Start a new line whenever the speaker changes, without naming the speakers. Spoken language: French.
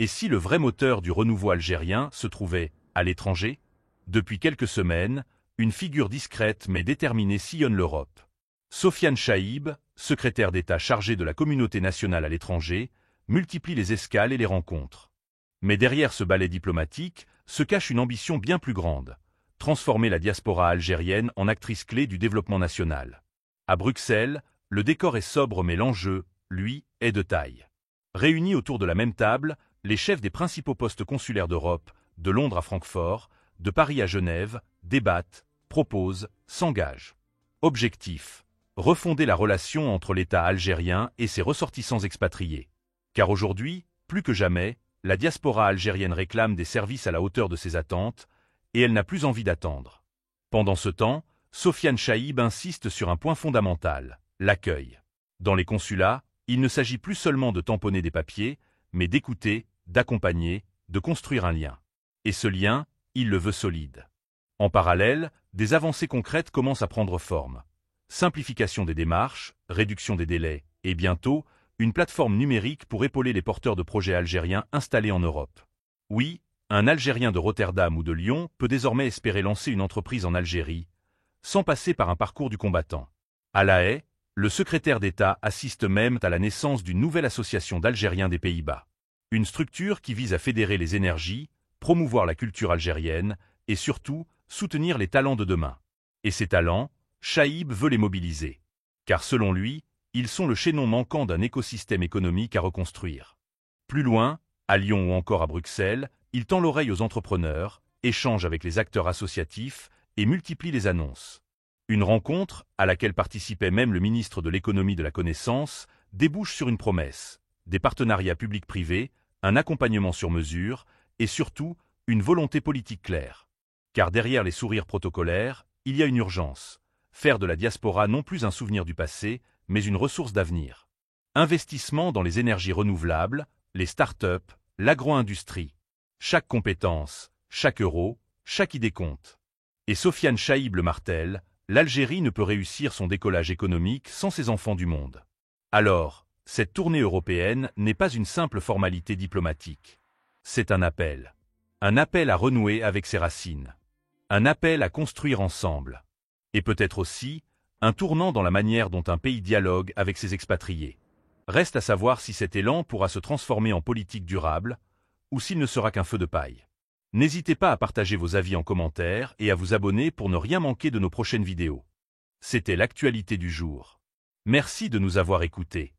Et si le vrai moteur du renouveau algérien se trouvait à l'étranger? Depuis quelques semaines, une figure discrète mais déterminée sillonne l'Europe. Sofiane Chaïb, secrétaire d'État chargé de la communauté nationale à l'étranger, multiplie les escales et les rencontres. Mais derrière ce ballet diplomatique se cache une ambition bien plus grande: transformer la diaspora algérienne en actrice clé du développement national. À Bruxelles, le décor est sobre mais l'enjeu, lui, est de taille. Réunis autour de la même table, les chefs des principaux postes consulaires d'Europe, de Londres à Francfort, de Paris à Genève, débattent, proposent, s'engagent. Objectif: refonder la relation entre l'État algérien et ses ressortissants expatriés. Car aujourd'hui, plus que jamais, la diaspora algérienne réclame des services à la hauteur de ses attentes, et elle n'a plus envie d'attendre. Pendant ce temps, Sofiane Chaïb insiste sur un point fondamental: l'accueil. Dans les consulats, il ne s'agit plus seulement de tamponner des papiers, mais d'écouter, d'accompagner, de construire un lien. Et ce lien, il le veut solide. En parallèle, des avancées concrètes commencent à prendre forme. Simplification des démarches, réduction des délais, et bientôt, une plateforme numérique pour épauler les porteurs de projets algériens installés en Europe. Oui, un Algérien de Rotterdam ou de Lyon peut désormais espérer lancer une entreprise en Algérie, sans passer par un parcours du combattant. À La Haye, le secrétaire d'État assiste même à la naissance d'une nouvelle association d'Algériens des Pays-Bas. Une structure qui vise à fédérer les énergies, promouvoir la culture algérienne et surtout soutenir les talents de demain. Et ces talents, Chaïb veut les mobiliser. Car selon lui, ils sont le chaînon manquant d'un écosystème économique à reconstruire. Plus loin, à Lyon ou encore à Bruxelles, il tend l'oreille aux entrepreneurs, échange avec les acteurs associatifs et multiplie les annonces. Une rencontre, à laquelle participait même le ministre de l'économie de la connaissance, débouche sur une promesse: des partenariats publics-privés, un accompagnement sur mesure et surtout une volonté politique claire. Car derrière les sourires protocolaires, il y a une urgence: faire de la diaspora non plus un souvenir du passé, mais une ressource d'avenir. Investissement dans les énergies renouvelables, les start-up, l'agro-industrie. Chaque compétence, chaque euro, chaque idée compte. Et Sofiane Chaïb le martèle: l'Algérie ne peut réussir son décollage économique sans ses enfants du monde. Alors, cette tournée européenne n'est pas une simple formalité diplomatique. C'est un appel. Un appel à renouer avec ses racines. Un appel à construire ensemble. Et peut-être aussi, un tournant dans la manière dont un pays dialogue avec ses expatriés. Reste à savoir si cet élan pourra se transformer en politique durable, ou s'il ne sera qu'un feu de paille. N'hésitez pas à partager vos avis en commentaire et à vous abonner pour ne rien manquer de nos prochaines vidéos. C'était l'actualité du jour. Merci de nous avoir écoutés.